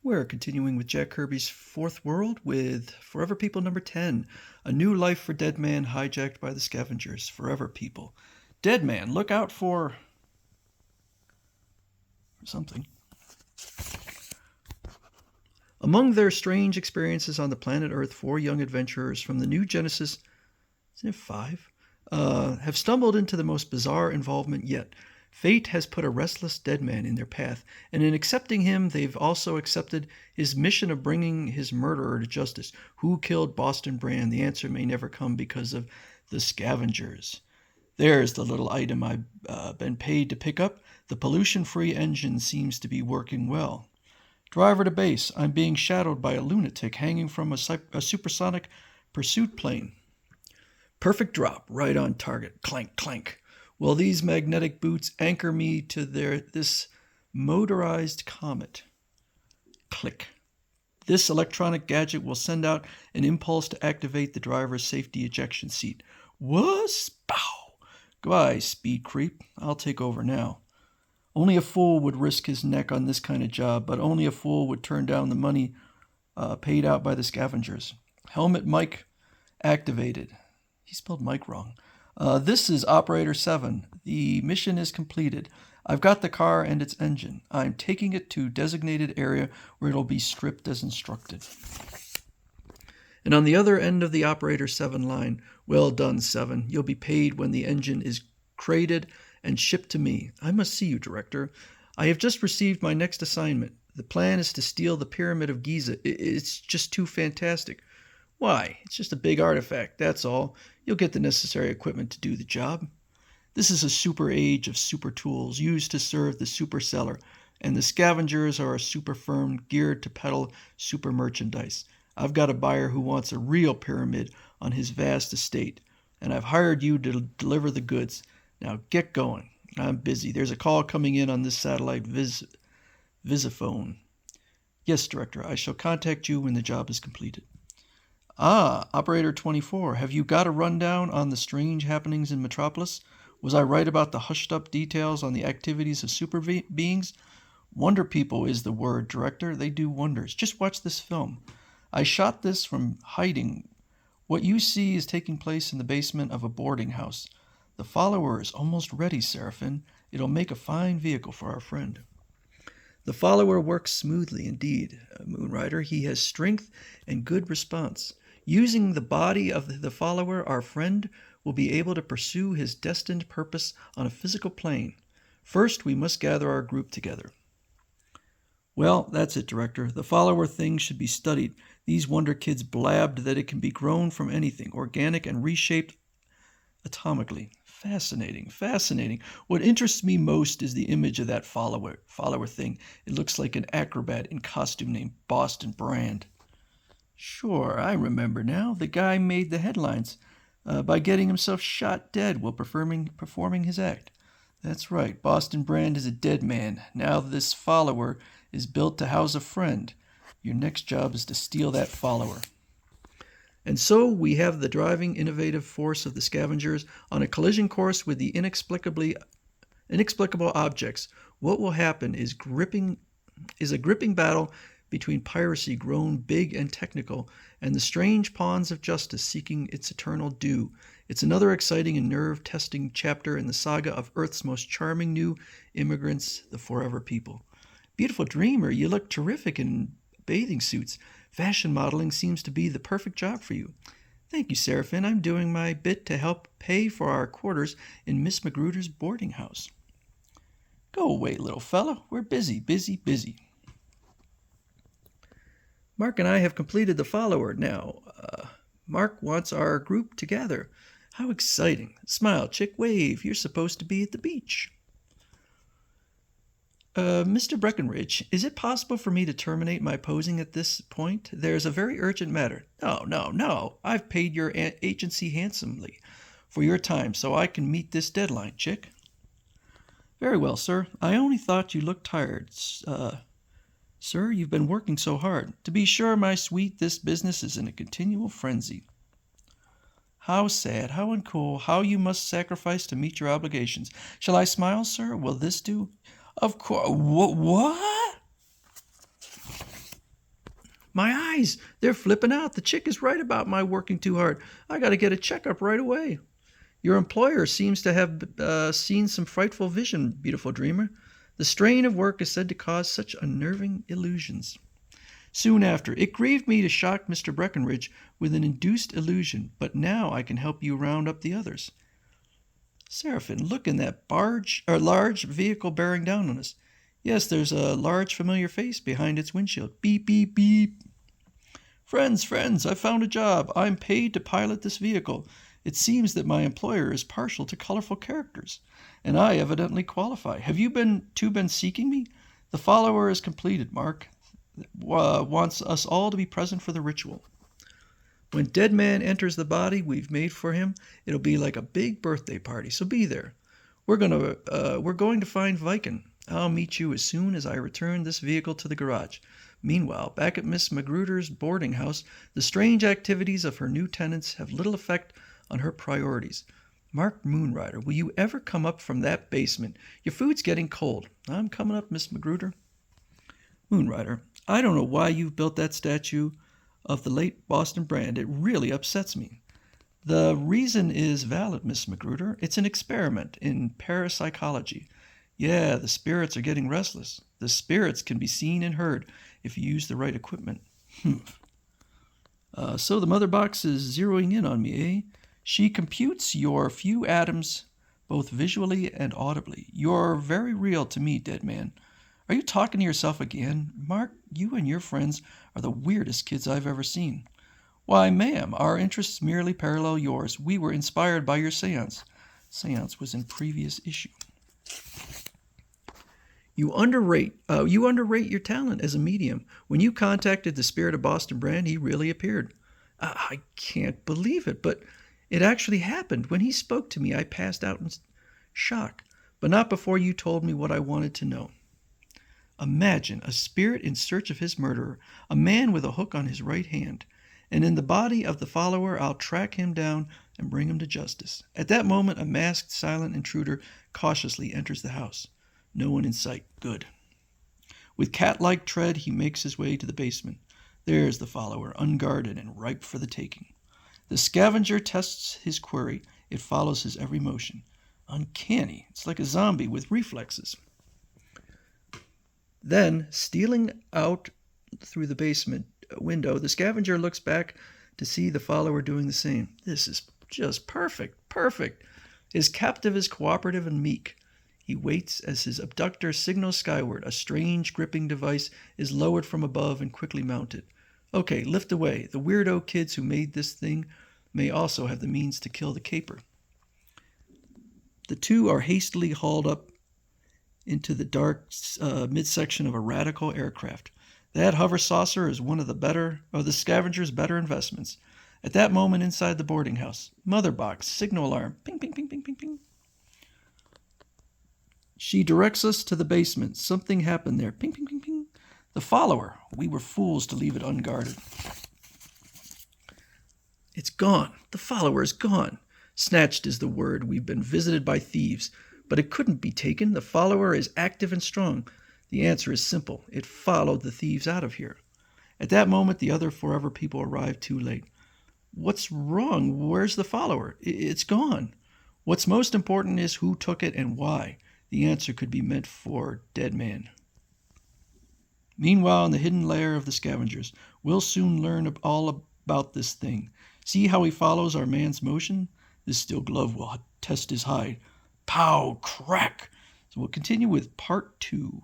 We're continuing with Jack Kirby's Fourth World with Forever People number 10. A new life for Dead Man hijacked by the scavengers. Forever People. Dead Man, look out for something. Among their strange experiences on the planet Earth, 4 young adventurers from the New Genesis, isn't it 5? Have stumbled into the most bizarre involvement yet. Fate has put a restless dead man in their path, and in accepting him, they've also accepted his mission of bringing his murderer to justice. Who killed Boston Brand? The answer may never come because of the scavengers. There's the little item I've been paid to pick up. The pollution-free engine seems to be working well. Driver to base. I'm being shadowed by a lunatic hanging from a supersonic pursuit plane. Perfect drop, right on target. Clank, clank. Will these magnetic boots anchor me to this motorized comet? Click. This electronic gadget will send out an impulse to activate the driver's safety ejection seat. What? Pow! Goodbye, speed creep. I'll take over now. Only a fool would risk his neck on this kind of job, but only a fool would turn down the money paid out by the scavengers. Helmet Mike activated. He spelled Mike wrong. This is Operator 7. The mission is completed. I've got the car and its engine. I'm taking it to designated area where it'll be stripped as instructed. And on the other end of the Operator 7 line, well done, 7. You'll be paid when the engine is crated and shipped to me. I must see you, Director. I have just received my next assignment. The plan is to steal the Pyramid of Giza. It's just too fantastic. Why? It's just a big artifact, that's all. You'll get the necessary equipment to do the job. This is a super age of super tools used to serve the super seller, and the scavengers are a super firm geared to peddle super merchandise. I've got a buyer who wants a real pyramid on his vast estate, and I've hired you to deliver the goods. Now get going. I'm busy. There's a call coming in on this satellite visiphone. Yes, Director, I shall contact you when the job is completed. Operator 24, have you got a rundown on the strange happenings in Metropolis? Was I right about the hushed-up details on the activities of super beings? Wonder people is the word, Director. They do wonders. Just watch this film. I shot this from hiding. What you see is taking place in the basement of a boarding house. The follower is almost ready, Seraphin. It'll make a fine vehicle for our friend. The follower works smoothly indeed, Moonrider. He has strength and good response. Using the body of the follower, our friend will be able to pursue his destined purpose on a physical plane. First, we must gather our group together. Well, that's it, Director. The follower thing should be studied. These wonder kids blabbed that it can be grown from anything, organic and reshaped atomically. Fascinating, fascinating. What interests me most is the image of that follower thing. It looks like an acrobat in costume named Boston Brand. Sure, I remember now. The guy made the headlines by getting himself shot dead while performing his act. That's right, Boston Brand is a dead man. Now this follower is built to house a friend. Your next job is to steal that follower. And so we have the driving, innovative force of the scavengers on a collision course with the inexplicable objects. What will happen is a gripping battle between piracy grown big and technical and the strange pawns of justice seeking its eternal due. It's another exciting and nerve-testing chapter in the saga of Earth's most charming new immigrants, the Forever People. Beautiful dreamer, you look terrific in bathing suits. Fashion modeling seems to be the perfect job for you. Thank you, Seraphin. I'm doing my bit to help pay for our quarters in Miss Magruder's boarding house. Go away, little fellow. We're busy, busy, busy. Mark and I have completed the follower now. Mark wants our group to gather. How exciting. Smile, chick, wave. You're supposed to be at the beach. Mr. Breckenridge, is it possible for me to terminate my posing at this point? There's a very urgent matter. No. I've paid your agency handsomely for your time, so I can meet this deadline, chick. Very well, sir. I only thought you looked tired. Sir, you've been working so hard. To be sure, my sweet, this business is in a continual frenzy. How sad, how uncool, how you must sacrifice to meet your obligations. Shall I smile, sir? Will this do? Of course. What? My eyes! They're flipping out. The chick is right about my working too hard. I got to get a checkup right away. Your employer seems to have seen some frightful vision, beautiful dreamer. The strain of work is said to cause such unnerving illusions. Soon after, it grieved me to shock Mr. Breckenridge with an induced illusion, but now I can help you round up the others. Seraphim, look in that large vehicle bearing down on us. Yes, there's a large familiar face behind its windshield. Beep, beep, beep. Friends, I found a job. I'm paid to pilot this vehicle. It seems that my employer is partial to colorful characters, and I evidently qualify. Have you been seeking me? The follower is completed, Mark. Wants us all to be present for the ritual. When Dead Man enters the body we've made for him, it'll be like a big birthday party, so be there. We're going to find Viken. I'll meet you as soon as I return this vehicle to the garage. Meanwhile, back at Miss Magruder's boarding house, the strange activities of her new tenants have little effect on her priorities. Mark Moonrider, will you ever come up from that basement? Your food's getting cold. I'm coming up, Miss Magruder. Moonrider, I don't know why you've built that statue of the late Boston Brand. It really upsets me. The reason is valid, Miss Magruder. It's an experiment in parapsychology. Yeah, the spirits are getting restless. The spirits can be seen and heard if you use the right equipment. So the mother box is zeroing in on me, eh? She computes your few atoms both visually and audibly. You're very real to me, Dead Man. Are you talking to yourself again? Mark, you and your friends are the weirdest kids I've ever seen. Why, ma'am, our interests merely parallel yours. We were inspired by your seance. Seance was in previous issue. You underrate your talent as a medium. When you contacted the spirit of Boston Brand, he really appeared. I can't believe it, but it actually happened. When he spoke to me, I passed out in shock, but not before you told me what I wanted to know. Imagine a spirit in search of his murderer, a man with a hook on his right hand, and in the body of the follower I'll track him down and bring him to justice. At that moment, a masked, silent intruder cautiously enters the house. No one in sight. Good. With cat-like tread, he makes his way to the basement. There's the follower, unguarded and ripe for the taking. The scavenger tests his quarry. It follows his every motion. Uncanny. It's like a zombie with reflexes. Then, stealing out through the basement window, the scavenger looks back to see the follower doing the same. This is just perfect. His captive is cooperative and meek. He waits as his abductor signals skyward. A strange gripping device is lowered from above and quickly mounted. Okay, lift away. The weirdo kids who made this thing may also have the means to kill the caper. The two are hastily hauled up into the dark midsection of a radical aircraft. That hover saucer is one of the scavenger's better investments. At that moment, inside the boarding house, mother box, signal alarm, ping, ping, ping, ping, ping, ping. She directs us to the basement. Something happened there. Ping, ping, ping, ping. The follower. We were fools to leave it unguarded. It's gone. The follower is gone. Snatched is the word. We've been visited by thieves. But it couldn't be taken. The follower is active and strong. The answer is simple. It followed the thieves out of here. At that moment, the other forever people arrived too late. What's wrong? Where's the follower? It's gone. What's most important is who took it and why. The answer could be meant for Dead Man. Meanwhile, in the hidden lair of the scavengers, we'll soon learn all about this thing. See how he follows our man's motion? This steel glove will test his hide. Pow! Crack! So we'll continue with part 2.